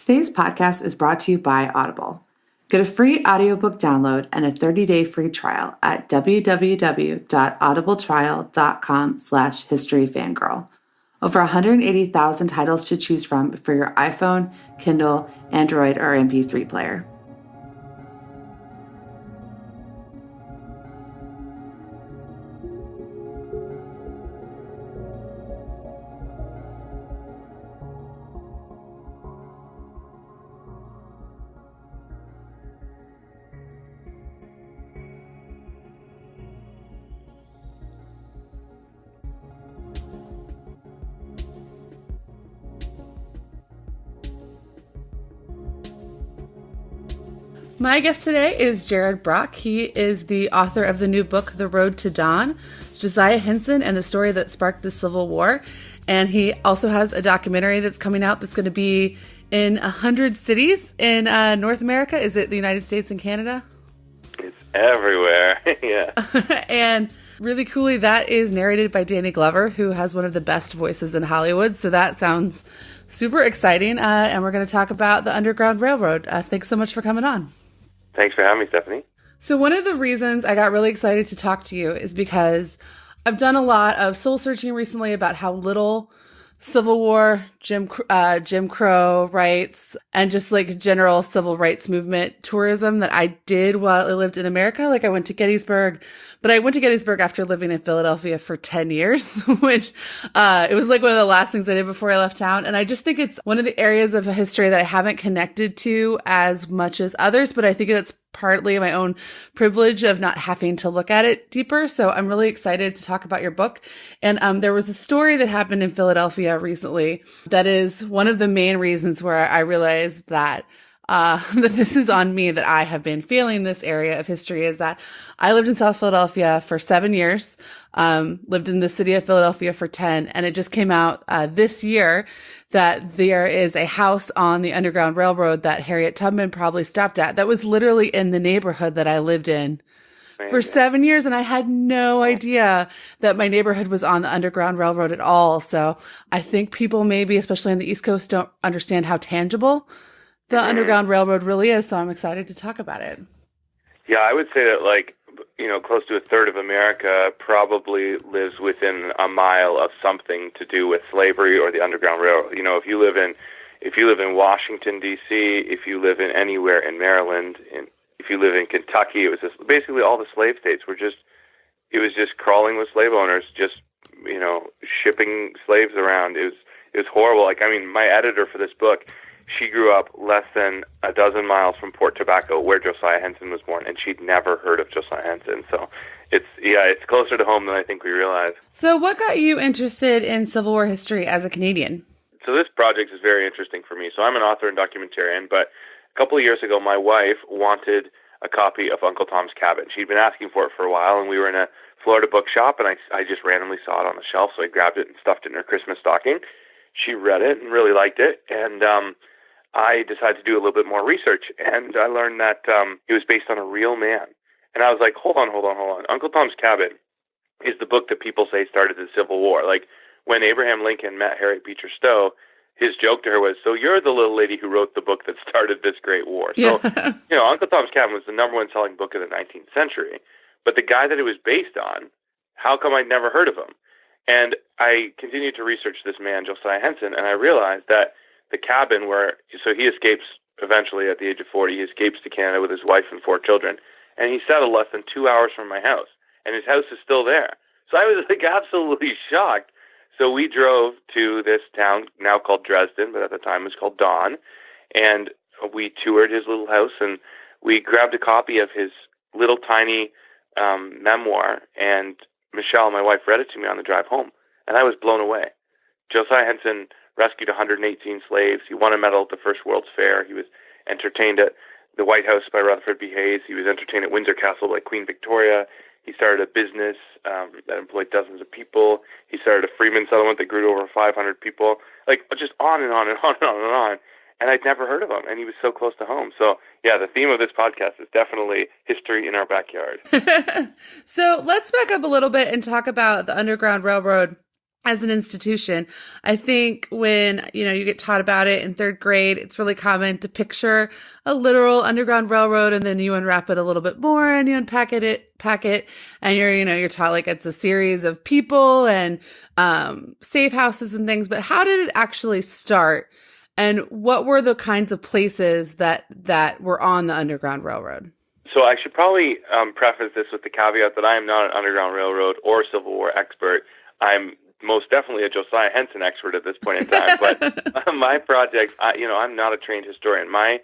Today's podcast is brought to you by Audible. Get a free audiobook download and a 30-day free trial at www.audibletrial.com/historyfangirl. Over 180,000 titles to choose from for your iPhone, Kindle, Android, or MP3 player. My guest today is Jared Brock. He is the author of the new book, The Road to Dawn, Josiah Henson and the Story That Sparked the Civil War. And he also has a documentary that's coming out that's going to be in 100 cities in North America. Is it the United States and Canada? It's everywhere, yeah. And really coolly, that is narrated by Danny Glover, who has one of the best voices in Hollywood. So that sounds super exciting. And we're going to talk about the Underground Railroad. Thanks so much for coming on. Thanks for having me, Stephanie. So one of the reasons I got really excited to talk to you is because I've done a lot of soul searching recently about how little Civil War, Jim Crow rights, and just like general civil rights movement tourism that I did while I lived in America. Like I went to Gettysburg, but I went to Gettysburg after living in Philadelphia for 10 years, which it was like one of the last things I did before I left town. And I just think it's one of the areas of history that I haven't connected to as much as others, but I think it's partly my own privilege of not having to look at it deeper. So I'm really excited to talk about your book. And there was a story that happened in Philadelphia recently that is one of the main reasons where I realized that that this is on me, that I have been feeling this area of history, is that I lived in South Philadelphia for 7 years, lived in the city of Philadelphia for 10, and it just came out this year that there is a house on the Underground Railroad that Harriet Tubman probably stopped at that was literally in the neighborhood that I lived in for 7 years, and I had no idea that my neighborhood was on the Underground Railroad at all. So I think people maybe, especially on the East Coast, don't understand how tangible the Underground Railroad really is, so I'm excited to talk about it. Yeah, I would say that, close to a third of America probably lives within a mile of something to do with slavery or the Underground Railroad. You know, if you live in Washington, D.C., if you live in anywhere in Maryland, if you live in Kentucky, it was just basically all the slave states were just crawling with slave owners, just, shipping slaves around. It was horrible. My editor for this book, she grew up less than a dozen miles from Port Tobacco, where Josiah Henson was born, and she'd never heard of Josiah Henson. So it's closer to home than I think we realize. So what got you interested in Civil War history as a Canadian? So this project is very interesting for me. So I'm an author and documentarian, but a couple of years ago, my wife wanted a copy of Uncle Tom's Cabin. She'd been asking for it for a while, and we were in a Florida bookshop, and I just randomly saw it on the shelf, so I grabbed it and stuffed it in her Christmas stocking. She read it and really liked it, and I decided to do a little bit more research, and I learned that it was based on a real man. And I was like, hold on. Uncle Tom's Cabin is the book that people say started the Civil War. Like, when Abraham Lincoln met Harriet Beecher Stowe, his joke to her was, so you're the little lady who wrote the book that started this great war. So, Uncle Tom's Cabin was the number one selling book of the 19th century. But the guy that it was based on, how come I'd never heard of him? And I continued to research this man, Josiah Henson, and I realized that the cabin so he escapes eventually at the age of 40, he escapes to Canada with his wife and 4 children, and he settled less than 2 hours from my house, and his house is still there. So I was absolutely shocked. So we drove to this town now called Dresden, but at the time it was called Dawn, and we toured his little house, and we grabbed a copy of his little tiny memoir, and Michelle, my wife, read it to me on the drive home, and I was blown away. Josiah Henson rescued 118 slaves. He won a medal at the First World's Fair. He was entertained at the White House by Rutherford B. Hayes. He was entertained at Windsor Castle by Queen Victoria. He started a business that employed dozens of people. He started a freeman settlement that grew to over 500 people. Just on and on and on and on and on. And I'd never heard of him, and he was so close to home. So, yeah, the theme of this podcast is definitely history in our backyard. So let's back up a little bit and talk about the Underground Railroad as an institution. I think when, you get taught about it in third grade, it's really common to picture a literal Underground Railroad, and then you unwrap it a little bit more and you unpack it, and you're taught like it's a series of people and safe houses and things. But how did it actually start? And what were the kinds of places that were on the Underground Railroad? So I should probably preface this with the caveat that I am not an Underground Railroad or Civil War expert. I'm most definitely a Josiah Henson expert at this point in time. But my projects, I'm not a trained historian. My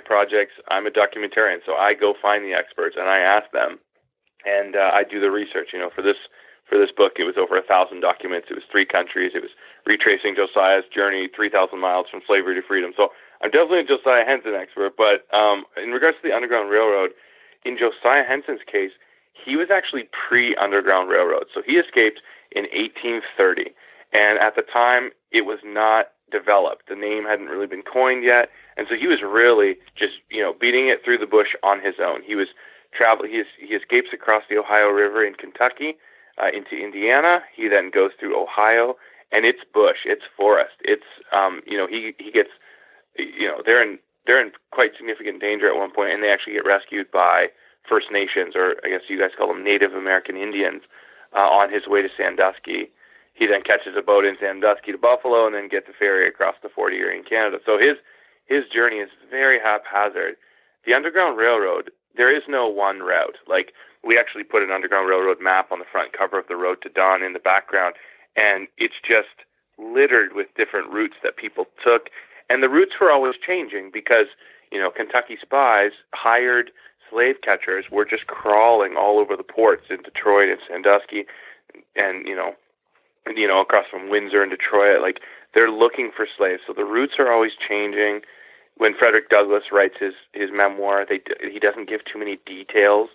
projects, I'm a documentarian, so I go find the experts and I ask them, and I do the research. For this book, it was over 1,000 documents. It was 3 countries. It was retracing Josiah's journey, 3,000 miles from slavery to freedom. So I'm definitely a Josiah Henson expert. But in regards to the Underground Railroad, in Josiah Henson's case, he was actually pre-Underground Railroad. So he escaped in 1830, and at the time, it was not developed. The name hadn't really been coined yet, and so he was really just, beating it through the bush on his own. He was traveling. He escapes across the Ohio River in Kentucky into Indiana. He then goes through Ohio, and it's bush, it's forest. It's he gets, they're in quite significant danger at one point, and they actually get rescued by First Nations, or I guess you guys call them Native American Indians, on his way to Sandusky. He then catches a boat in Sandusky to Buffalo and then gets a ferry across the fort Erie in Canada. So his journey is very haphazard. The Underground Railroad, there is no one route. Like, we actually put an Underground Railroad map on the front cover of the Road to Dawn in the background, and it's just littered with different routes that people took. And the routes were always changing because, Kentucky spies hired slave catchers were just crawling all over the ports in Detroit and Sandusky, and across from Windsor and Detroit. Like, they're looking for slaves, so the routes are always changing. When Frederick Douglass writes his memoir, he doesn't give too many details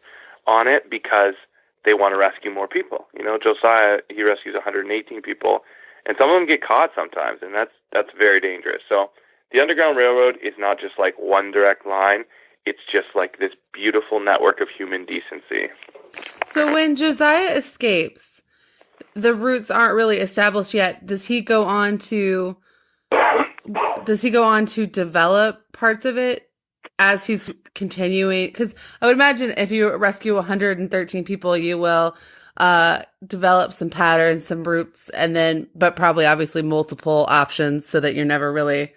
on it because they want to rescue more people. Josiah, he rescues 118 people, and some of them get caught sometimes, and that's very dangerous. So the Underground Railroad is not just like one direct line. It's just like this beautiful network of human decency. So when Josiah escapes, the routes aren't really established yet. Does he go on to develop parts of it as he's continuing? Because I would imagine if you rescue 113 people, you will develop some patterns, some routes, but probably obviously multiple options so that you're never really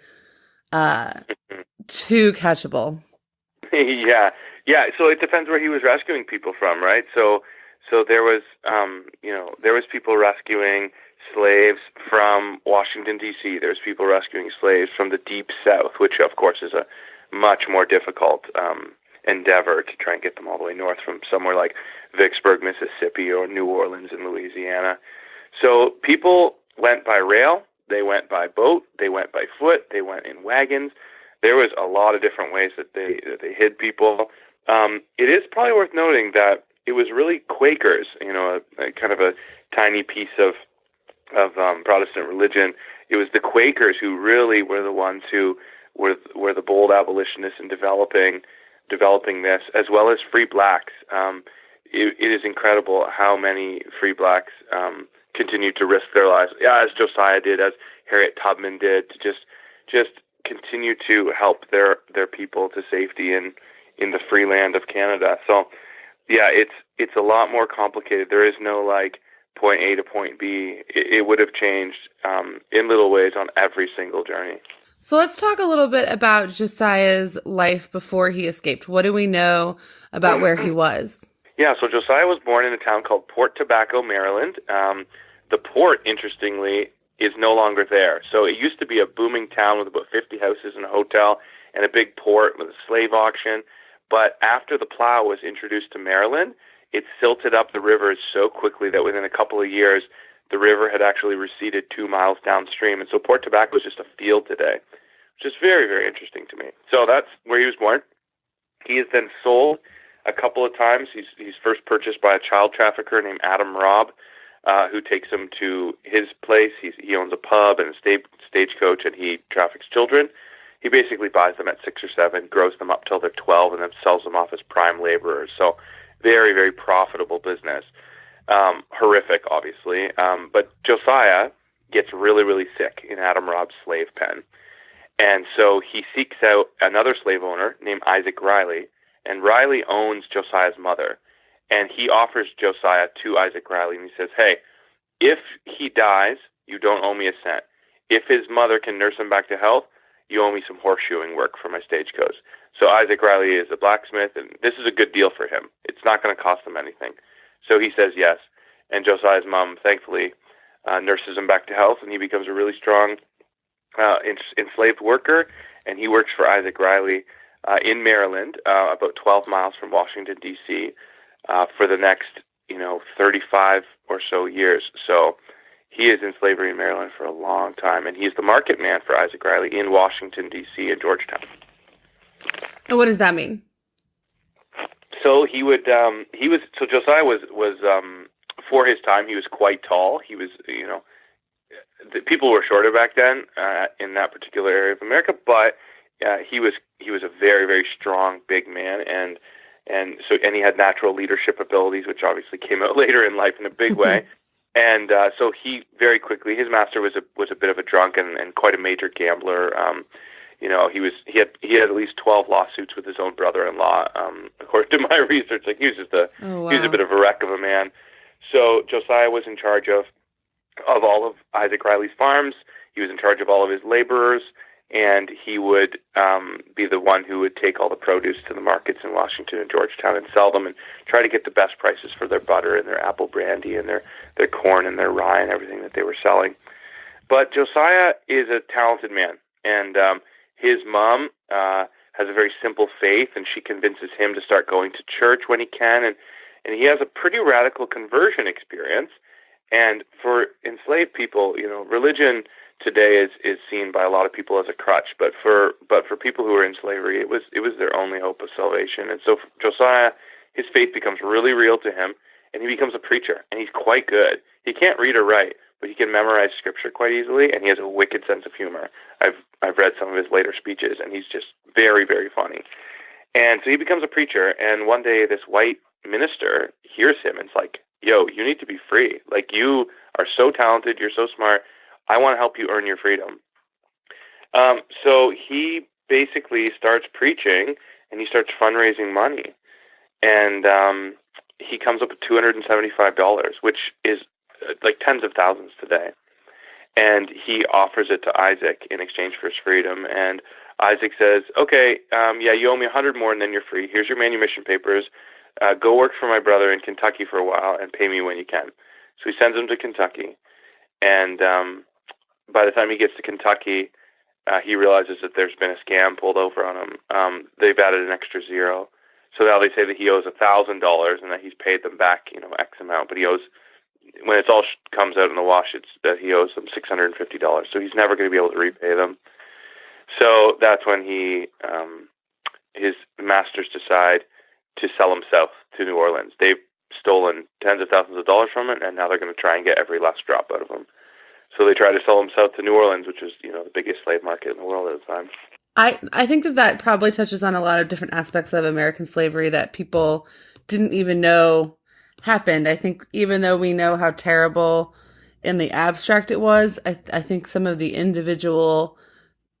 too catchable. Yeah. So it depends where he was rescuing people from, right? So there was, there was people rescuing slaves from Washington, D.C. There's people rescuing slaves from the Deep South, which of course is a much more difficult endeavor to try and get them all the way north from somewhere like Vicksburg, Mississippi, or New Orleans in Louisiana. So people went by rail, they went by boat, they went by foot, they went in wagons. There was a lot of different ways that they hid people. It is probably worth noting that it was really Quakers, a kind of a tiny piece of Protestant religion. It was the Quakers who really were the ones who were the bold abolitionists in developing this, as well as free blacks. It is incredible how many free blacks continued to risk their lives, as Josiah did, as Harriet Tubman did, to just continue to help their people to safety in the free land of Canada. So, yeah, it's a lot more complicated. There is no like point A to point B. It would have changed in little ways on every single journey. So let's talk a little bit about Josiah's life before he escaped. What do we know about where he was? Yeah, so Josiah was born in a town called Port Tobacco, Maryland. The port, interestingly, is no longer there. So it used to be a booming town with about 50 houses and a hotel and a big port with a slave auction. But after the plow was introduced to Maryland, it silted up the rivers so quickly that within a couple of years, the river had actually receded 2 miles downstream. And so Port Tobacco is just a field today, which is very, very interesting to me. So that's where he was born. He is then sold a couple of times. He's first purchased by a child trafficker named Adam Robb, who takes him to his place. He owns a pub and a stagecoach, and he traffics children. He basically buys them at 6 or 7, grows them up till they're 12, and then sells them off as prime laborers. So very, very profitable business. Horrific, obviously. But Josiah gets really, really sick in Adam Robb's slave pen. And so he seeks out another slave owner named Isaac Riley, and Riley owns Josiah's mother. And he offers Josiah to Isaac Riley, and he says, hey, if he dies, you don't owe me a cent. If his mother can nurse him back to health, you owe me some horseshoeing work for my stagecoach. So Isaac Riley is a blacksmith, and this is a good deal for him. It's not going to cost him anything. So he says yes, and Josiah's mom, thankfully, nurses him back to health, and he becomes a really strong enslaved worker, and he works for Isaac Riley in Maryland, about 12 miles from Washington, D.C., for the next, 35 or so years. So he is in slavery in Maryland for a long time, and he's the market man for Isaac Riley in Washington, D.C. and Georgetown. And what does that mean? So Josiah was for his time, he was quite tall. He was, people were shorter back then in that particular area of America, but he was a very, very strong, big man, and he had natural leadership abilities, which obviously came out later in life in a big way. And so he very quickly, his master was a bit of a drunk and quite a major gambler. He had at least 12 lawsuits with his own brother-in-law. According to my research, he was just he was a bit of a wreck of a man. So Josiah was in charge of all of Isaac Riley's farms. He was in charge of all of his laborers, and he would be the one who would take all the produce to the markets in Washington and Georgetown and sell them and try to get the best prices for their butter and their apple brandy and their corn and their rye and everything that they were selling. But Josiah is a talented man, and his mom has a very simple faith, and she convinces him to start going to church when he can, and he has a pretty radical conversion experience. And for enslaved people, religion today is seen by a lot of people as a crutch, but for people who were in slavery, it was their only hope of salvation. And so for Josiah, his faith becomes really real to him, and he becomes a preacher, and he's quite good. He can't read or write, but he can memorize scripture quite easily, and he has a wicked sense of humor. I've read some of his later speeches, and he's just very, very funny. And so he becomes a preacher, and one day this white minister hears him and it's like, yo, you need to be free. Like, you are so talented, you're so smart, I want to help you earn your freedom. So he basically starts preaching, and he starts fundraising money. And he comes up with $275, which is like tens of thousands today. And he offers it to Isaac in exchange for his freedom. And Isaac says, okay, you owe me 100 more and then you're free. Here's your manumission papers. Go work for my brother in Kentucky for a while and pay me when you can. So he sends him to Kentucky. And by the time he gets to Kentucky, he realizes that there's been a scam pulled over on him. They've added an extra zero. So now they say that he owes $1,000 and that he's paid them back, X amount. But he owes, when it all comes out in the wash, it's that he owes them $650. So he's never going to be able to repay them. So that's when his masters decide to sell him south to New Orleans. They've stolen tens of thousands of dollars from it, and now they're going to try and get every last drop out of him. So they try to sell him south to New Orleans, which is, the biggest slave market in the world at the time. I think that probably touches on a lot of different aspects of American slavery that people didn't even know happened. I think even though we know how terrible in the abstract it was, I think some of the individual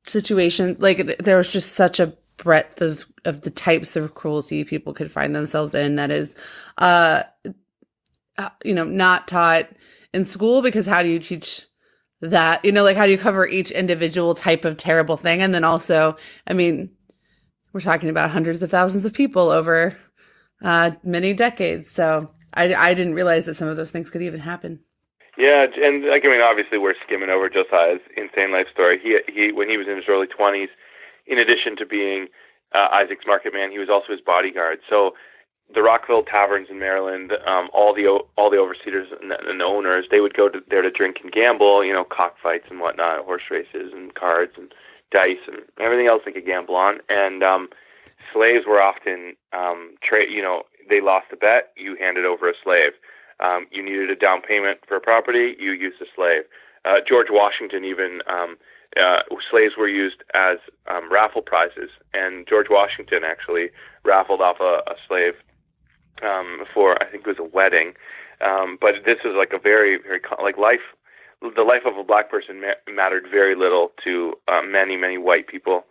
situations, like there was just such a breadth of the types of cruelty people could find themselves in that is, not taught in school, because how do you teach that, how do you cover each individual type of terrible thing? And then also, we're talking about hundreds of thousands of people over many decades. So I didn't realize that some of those things could even happen. Yeah, and obviously we're skimming over Josiah's insane life story. He when he was in his early 20s, in addition to being Isaac's market man, he was also his bodyguard. So the Rockville taverns in Maryland, all the overseers and owners, they would go there to drink and gamble, cockfights and whatnot, horse races and cards and dice and everything else they could gamble on. And slaves were often they lost a bet, you handed over a slave. You needed a down payment for a property, you used a slave. George Washington even, slaves were used as raffle prizes, and George Washington actually raffled off a slave for, I think it was a wedding. But this was like a very, very, like the life of a black person mattered very little to many, many white people.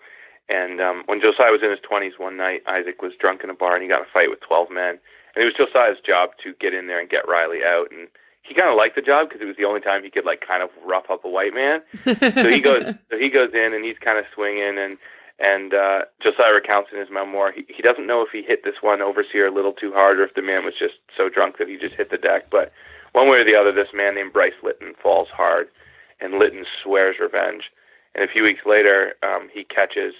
And when Josiah was in his 20s one night, Isaac was drunk in a bar and he got in a fight with 12 men. And it was Josiah's job to get in there and get Riley out. And he kind of liked the job because it was the only time he could like kind of rough up a white man. So he goes in and he's kind of swinging, and Josiah recounts in his memoir he doesn't know if he hit this one overseer a little too hard or if the man was just so drunk that he just hit the deck. But one way or the other, this man named Bryce Litton falls hard, and Litton swears revenge. And a few weeks later, he catches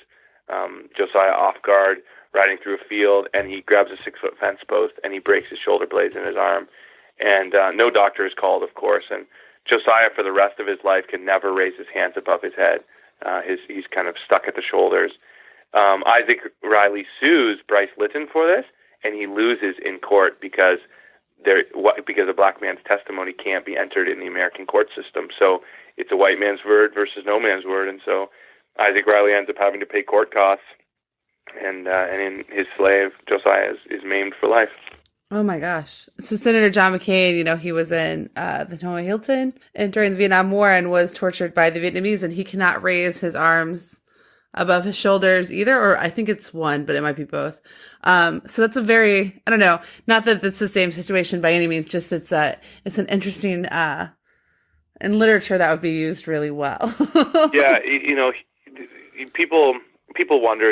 Josiah off guard riding through a field, and he grabs a 6-foot fence post and he breaks his shoulder blades in his arm. And no doctor is called, of course. And Josiah, for the rest of his life, can never raise his hands above his head. He's kind of stuck at the shoulders. Isaac Riley sues Bryce Litton for this, and he loses in court because a black man's testimony can't be entered in the American court system. So it's a white man's word versus no man's word, and so Isaac Riley ends up having to pay court costs, and in his slave, Josiah is maimed for life. Oh my gosh. So Senator John McCain, he was in the Noah Hilton and during the Vietnam War and was tortured by the Vietnamese, and he cannot raise his arms above his shoulders either, or I think it's one, but it might be both. So that's a very, I don't know, not that it's the same situation by any means, just it's an interesting, in literature that would be used really well. Yeah, people wonder,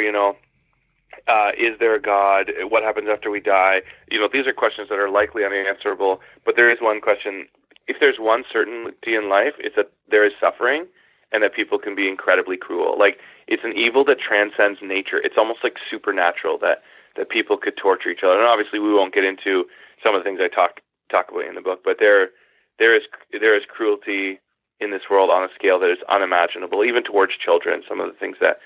is there a God? What happens after we die? These are questions that are likely unanswerable, but there is one question. If there's one certainty in life, it's that there is suffering and that people can be incredibly cruel. Like, it's an evil that transcends nature. It's almost like supernatural that people could torture each other. And obviously we won't get into some of the things I talk about in the book, but there is cruelty in this world on a scale that is unimaginable, even towards children. Some of the things that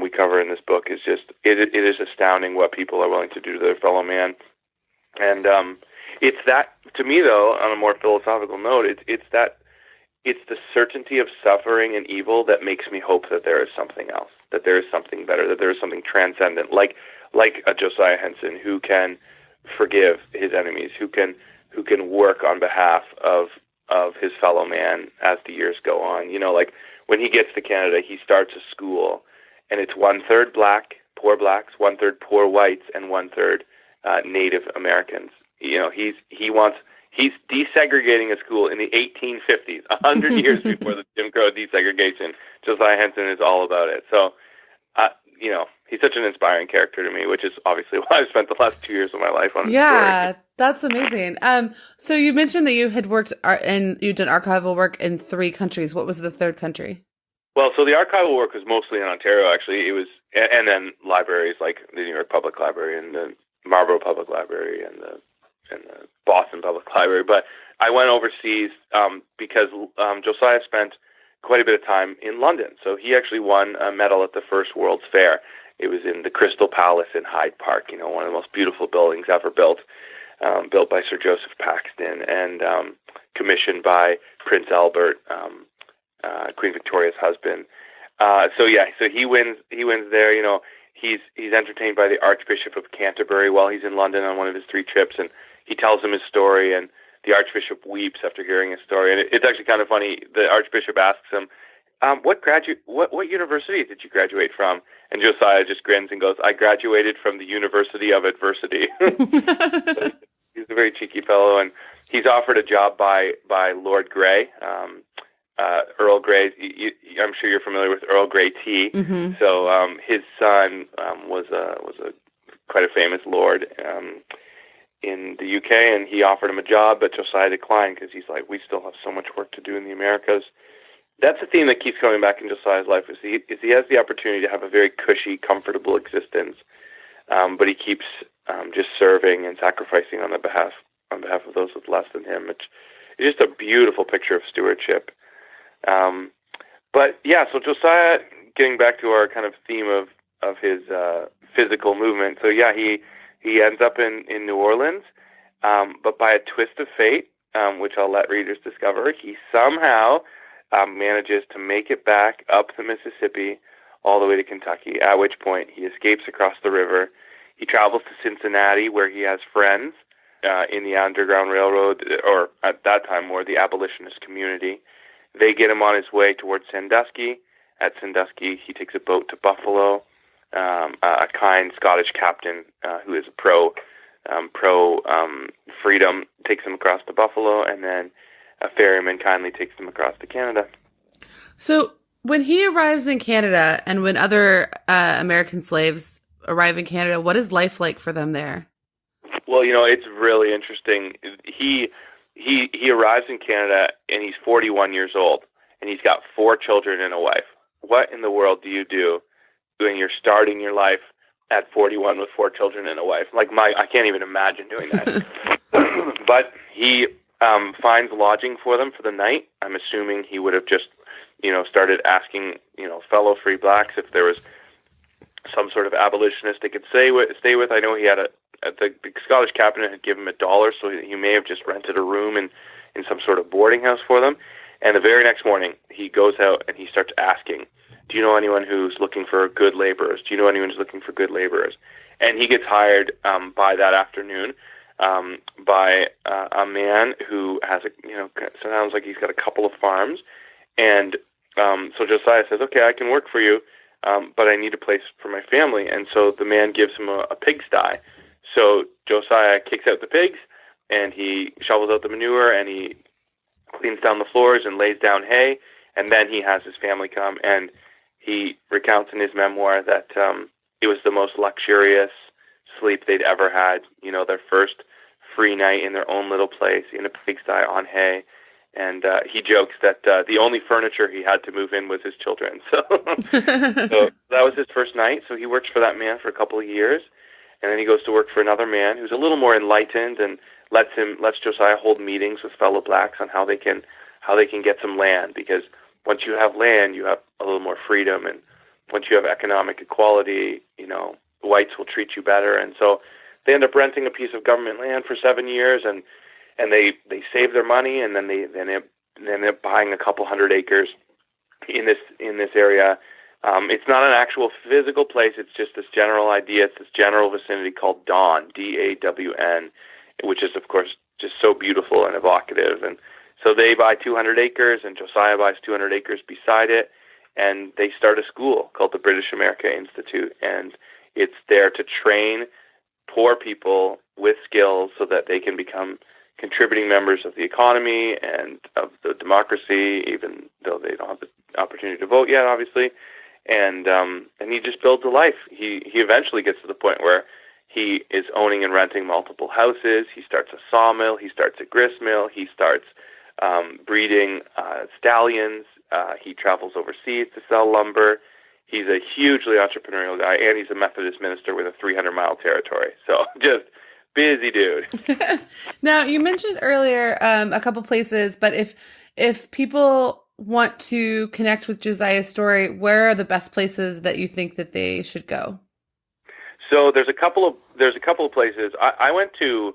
we cover in this book is just, it is astounding what people are willing to do to their fellow man. And it's that, to me though, on a more philosophical note, it's the certainty of suffering and evil that makes me hope that there is something else, that there is something better, that there is something transcendent, like a Josiah Henson who can forgive his enemies, who can work on behalf of his fellow man as the years go on. Like when he gets to Canada, he starts a school, and it's 1/3 poor blacks, 1/3 poor whites, and 1/3 Native Americans. He's desegregating a school in the 1850s, 100 years before the Jim Crow desegregation. Josiah Henson is all about it. So, he's such an inspiring character to me, which is obviously why I've spent the last 2 years of my life on his story. That's amazing. So you mentioned that you had worked and you'd done archival work in 3 countries. What was the third country? Well, so the archival work was mostly in Ontario, actually. It was, and then libraries like the New York Public Library and the Marlborough Public Library and the Boston Public Library. But I went overseas because Josiah spent quite a bit of time in London. So he actually won a medal at the first World's Fair. It was in the Crystal Palace in Hyde Park, one of the most beautiful buildings ever built by Sir Joseph Paxton and commissioned by Prince Albert, Queen Victoria's husband. So he wins there. He's entertained by the Archbishop of Canterbury while he's in London on one of his 3 trips, and he tells him his story, and the Archbishop weeps after hearing his story. And it's actually kind of funny. The Archbishop asks him, what university did you graduate from? And Josiah just grins and goes, I graduated from the University of Adversity. So he's a very cheeky fellow, and he's offered a job by Lord Grey, Earl Grey. I'm sure you're familiar with Earl Grey tea. Mm-hmm. So his son was quite a famous lord in the UK, and he offered him a job, but Josiah declined because he's like, we still have so much work to do in the Americas. That's a theme that keeps coming back in Josiah's life. Is he has the opportunity to have a very cushy, comfortable existence, but he keeps just serving and sacrificing on behalf of those with less than him. It's just a beautiful picture of stewardship. But yeah, so Josiah, getting back to our kind of theme of his physical movement. So yeah, he ends up in New Orleans, but by a twist of fate, which I'll let readers discover, he somehow manages to make it back up the Mississippi all the way to Kentucky, at which point he escapes across the river. He travels to Cincinnati, where he has friends in the Underground Railroad, or at that time more the abolitionist community. They get him on his way towards Sandusky. At Sandusky, he takes a boat to Buffalo. A kind Scottish captain who is a pro freedom takes him across to Buffalo, and then a ferryman kindly takes him across to Canada. So when he arrives in Canada, and when other American slaves arrive in Canada, what is life like for them there? Well, it's really interesting. He arrives in Canada, and he's 41 years old, and he's got 4 children and a wife. What in the world do you do when you're starting your life at 41 with 4 children and a wife? I can't even imagine doing that. But he finds lodging for them for the night. I'm assuming he would have just, started asking, fellow free blacks if there was some sort of abolitionist they could stay with. I know he had the Scottish captain had given him $1, so he may have just rented a room in some sort of boarding house for them. And the very next morning, he goes out and he starts asking, do you know anyone who's looking for good laborers? Do you know anyone who's looking for good laborers? And he gets hired by that afternoon by a man who has sounds like he's got a couple of farms. And so Josiah says, okay, I can work for you, but I need a place for my family. And so the man gives him a pigsty. So Josiah kicks out the pigs, and he shovels out the manure, and he cleans down the floors and lays down hay, and then he has his family come, and he recounts in his memoir that it was the most luxurious sleep they'd ever had, their first free night in their own little place in a pigsty on hay. And he jokes that the only furniture he had to move in was his children. So, so that was his first night. So he works for that man for a couple of years, and then he goes to work for another man who's a little more enlightened and lets Josiah hold meetings with fellow blacks on how they can get some land, because once you have land, you have a little more freedom, and once you have economic equality, whites will treat you better. And so they end up renting a piece of government land for 7 years, and they save their money, and then they end up buying a couple hundred acres in this area. It's not an actual physical place. It's just this general idea. It's this general vicinity called Dawn, D-A-W-N, which is, of course, just so beautiful and evocative. And so they buy 200 acres, and Josiah buys 200 acres beside it, and they start a school called the British America Institute, and it's there to train poor people with skills so that they can become contributing members of the economy and of the democracy, even though they don't have the opportunity to vote yet, obviously. And he just builds a life. He eventually gets to the point where he is owning and renting multiple houses. He starts a sawmill. He starts a grist mill. He starts breeding stallions. He travels overseas to sell lumber. He's a hugely entrepreneurial guy, and he's a Methodist minister with a 300-mile territory. So just busy dude. Now, you mentioned earlier a couple places, but if people want to connect with Josiah's story, where are the best places that you think that they should go? So there's a couple of places. I went to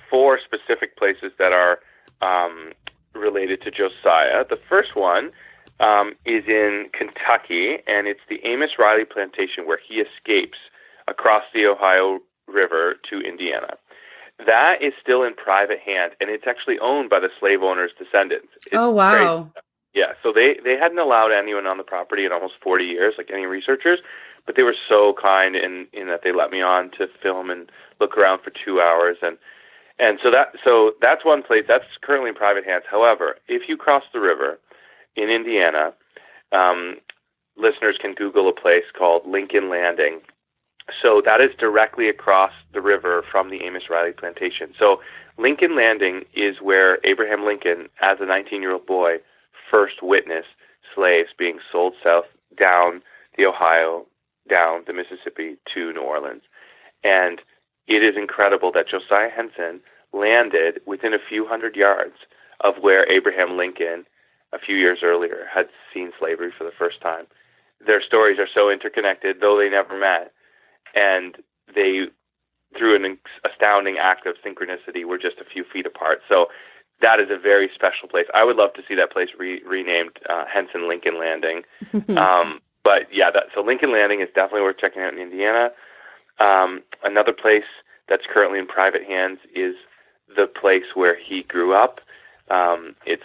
4 specific places that are related to Josiah. The first one is in Kentucky, and it's the Amos Riley Plantation, where he escapes across the Ohio River to Indiana. That is still in private hand, and it's actually owned by the slave owner's descendants. Oh, wow. Crazy. Yeah, so they hadn't allowed anyone on the property in almost 40 years, like any researchers, but they were so kind in that they let me on to film and look around for 2 hours, and so that's one place that's currently in private hands. However, if you cross the river in Indiana, listeners can Google a place called Lincoln Landing. So that is directly across the river from the Amos Riley Plantation. So Lincoln Landing is where Abraham Lincoln, as a 19-year-old boy, first witnessed slaves being sold south down the Ohio, down the Mississippi to New Orleans. And it is incredible that Josiah Henson landed within a few hundred yards of where Abraham Lincoln, a few years earlier, had seen slavery for the first time. Their stories are so interconnected, though they never met. And they, through an astounding act of synchronicity, were just a few feet apart. So that is a very special place. I would love to see that place renamed Henson Lincoln Landing. But yeah, so Lincoln Landing is definitely worth checking out in Indiana. Another place that's currently in private hands is the place where he grew up. It's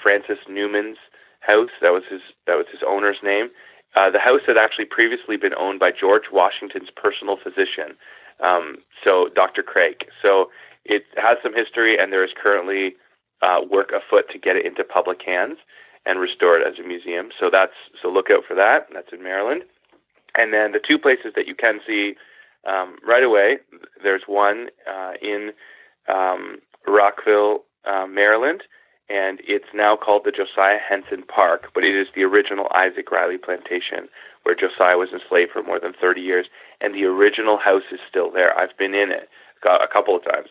Francis Newman's house. That was his owner's name. The house had actually previously been owned by George Washington's personal physician, so Dr. Craig. So it has some history, and there is currently work afoot to get it into public hands and restore it as a museum. So look out for that. That's in Maryland. And then the two places that you can see right away, there's one in Rockville, Maryland, and it's now called the Josiah Henson Park, but it is the original Isaac Riley Plantation where Josiah was enslaved for more than 30 years, and the original house is still there. I've been in it a couple of times,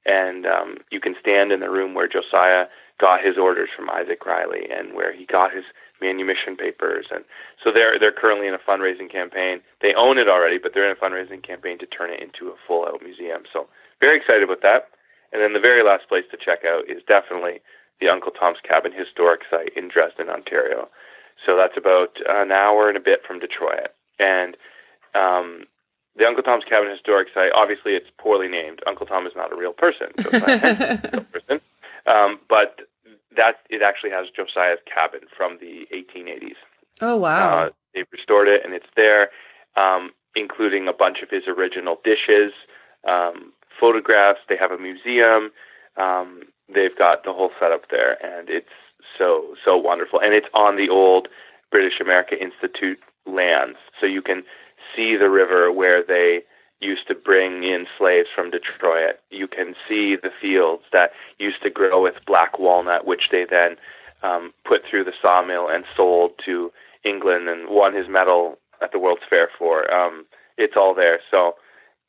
and you can stand in the room where Josiah got his orders from Isaac Riley and where he got his manumission papers. And so they're currently in a fundraising campaign. They own it already, but they're in a fundraising campaign to turn it into a full-out museum. So very excited about that. And then the very last place to check out is definitely the Uncle Tom's Cabin Historic Site in Dresden, Ontario. So that's about an hour and a bit from Detroit. And the Uncle Tom's Cabin Historic Site, obviously it's poorly named. Uncle Tom is not a real person. Josiah Henson is a real person. But it actually has Josiah's cabin from the 1880s. Oh, wow. They've restored it, and it's there, including a bunch of his original dishes, photographs. They have a museum. They've got the whole setup there, and it's so wonderful. And it's on the old British America Institute lands, so you can see the river where they used to bring in slaves from Detroit. You can see the fields that used to grow with black walnut, which they then put through the sawmill and sold to England and won his medal at the World's Fair for. It's all there, so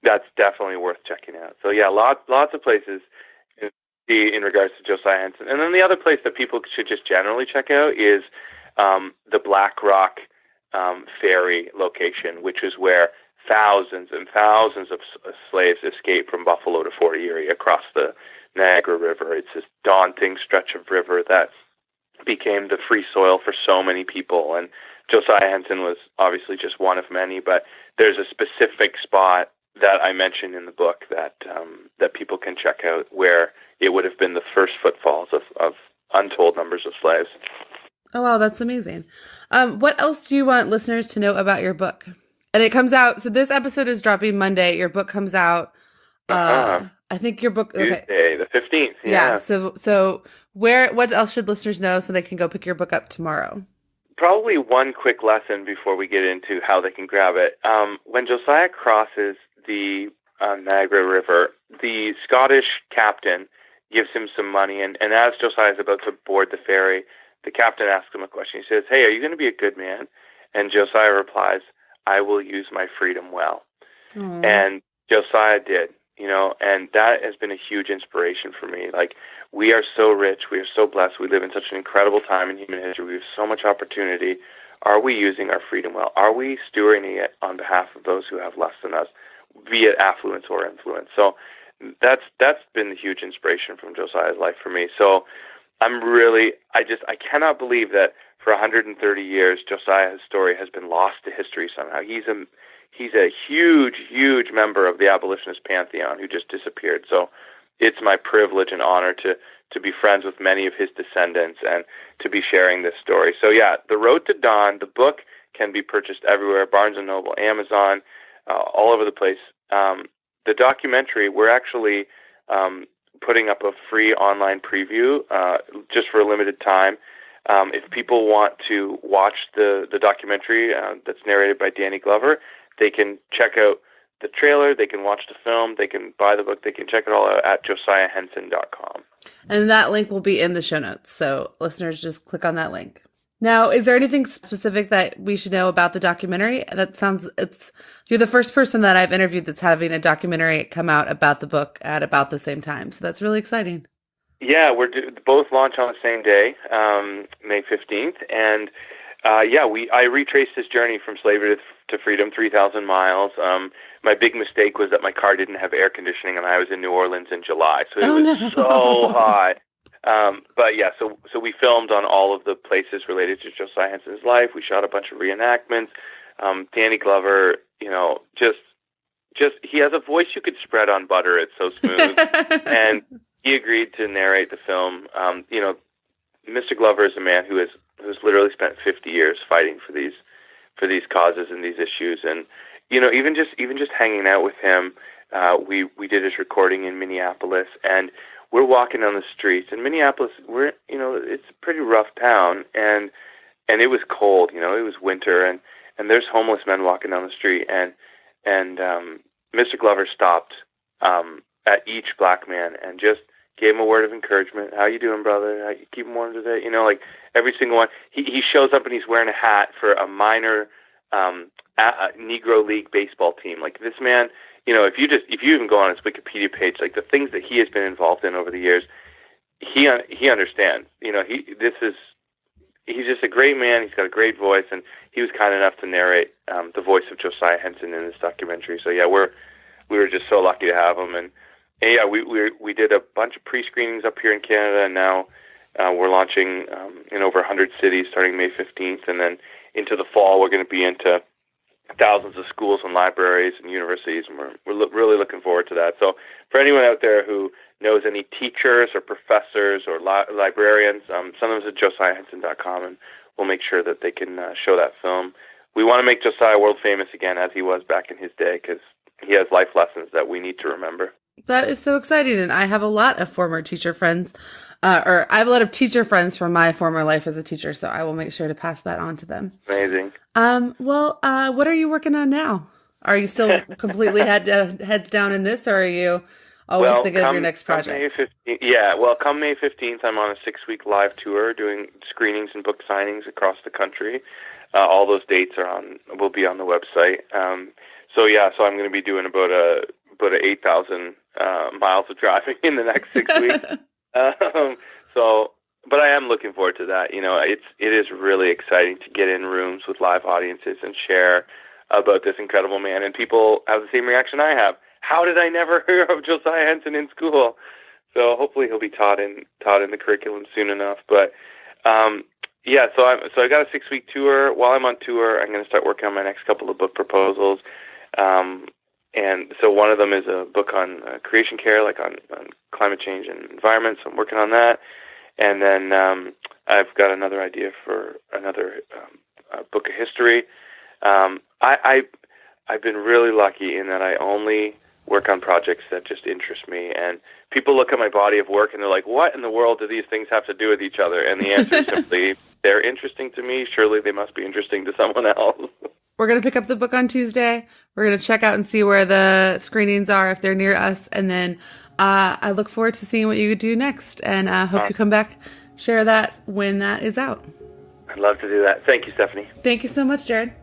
that's definitely worth checking out. So yeah, lots of places in regards to Josiah Henson. And then the other place that people should just generally check out is the Black Rock Ferry location, which is where thousands and thousands of slaves escaped from Buffalo to Fort Erie across the Niagara River. It's this daunting stretch of river that became the free soil for so many people. And Josiah Henson was obviously just one of many, but there's a specific spot that I mentioned in the book that people can check out where it would have been the first footfalls of untold numbers of slaves. Oh, wow, that's amazing. What else do you want listeners to know about your book? And it comes out, so this episode is dropping Monday. Your book comes out, I think your book, okay. Tuesday, the 15th. Yeah. So what else should listeners know so they can go pick your book up tomorrow? Probably one quick lesson before we get into how they can grab it. When Josiah crosses the Niagara River, the Scottish captain gives him some money, and as Josiah is about to board the ferry, the captain asks him a question. He says, "Hey, are you going to be a good man?" And Josiah replies, "I will use my freedom well." Aww. And Josiah did, and that has been a huge inspiration for me. Like, we are so rich, we are so blessed, we live in such an incredible time in human history, we have so much opportunity. Are we using our freedom well? Are we stewarding it on behalf of those who have less than us, be it affluence or influence? So that's been a huge inspiration from Josiah's life for me. So I cannot believe that for 130 years, Josiah's story has been lost to history somehow. He's a huge, huge member of the abolitionist pantheon who just disappeared. So it's my privilege and honor to be friends with many of his descendants and to be sharing this story. So yeah, The Road to Dawn, the book can be purchased everywhere, Barnes & Noble, Amazon, all over the place. The documentary, we're actually putting up a free online preview just for a limited time. If people want to watch the documentary that's narrated by Danny Glover, they can check out the trailer, they can watch the film, they can buy the book, they can check it all out at josiahhenson.com. And that link will be in the show notes, so listeners just click on that link. Now, is there anything specific that we should know about the documentary? You're the first person that I've interviewed that's having a documentary come out about the book at about the same time, so that's really exciting. Yeah, we're both launch on the same day, May 15th, and I retraced his journey from slavery to freedom, 3,000 miles. My big mistake was that my car didn't have air conditioning, and I was in New Orleans in July, so it was so hot. But yeah, so we filmed on all of the places related to Josiah Henson's life. We shot a bunch of reenactments. Danny Glover, just he has a voice you could spread on butter. It's so smooth. And he agreed to narrate the film. Mr. Glover is a man who's literally spent 50 years fighting for these causes and these issues. And, even just hanging out with him, we did his recording in Minneapolis, and we're walking on the streets in Minneapolis. It's a pretty rough town, and it was cold, it was winter, and there's homeless men walking down the street, and Mr. Glover stopped at each black man and just gave him a word of encouragement. How you doing, brother? How you keeping warm today? Like every single one. He shows up and he's wearing a hat for a minor Negro League baseball team. Like this man, if you even go on his Wikipedia page, like the things that he has been involved in over the years, he understands. He's just a great man. He's got a great voice, and he was kind enough to narrate the voice of Josiah Henson in this documentary. So yeah, we were just so lucky to have him, and yeah, we did a bunch of pre-screenings up here in Canada, and now we're launching in over 100 cities starting May 15th, and then into the fall we're going to be into thousands of schools and libraries and universities, and we're really looking forward to that. So for anyone out there who knows any teachers or professors or librarians, send them to josiahhenson.com, and we'll make sure that they can show that film. We want to make Josiah world famous again, as he was back in his day, because he has life lessons that we need to remember. That is so exciting. And I have a lot of former teacher friends, or I have a lot of teacher friends from my former life as a teacher, so I will make sure to pass that on to them. Amazing. What are you working on now? Are you still completely heads down in this, or are you always thinking of your next project? Come May 15th, I'm on a 6-week live tour doing screenings and book signings across the country. All those dates will be on the website. So I'm going to be doing about 8,000 miles of driving in the next 6 weeks. But I am looking forward to that. It is really exciting to get in rooms with live audiences and share about this incredible man. And people have the same reaction I have. How did I never hear of Josiah Henson in school? So hopefully he'll be taught in the curriculum soon enough. But so I got a 6-week tour. While I'm on tour, I'm going to start working on my next couple of book proposals. And so one of them is a book on creation care, like on climate change and environment. So I'm working on that. And then I've got another idea for another book of history. I've been really lucky in that I only work on projects that just interest me. And people look at my body of work and they're like, what in the world do these things have to do with each other? And the answer is simply, they're interesting to me. Surely they must be interesting to someone else. We're going to pick up the book on Tuesday. We're going to check out and see where the screenings are, if they're near us. And then I look forward to seeing what you do next. And I hope you come back, share that when that is out. I'd love to do that. Thank you, Stephanie. Thank you so much, Jared.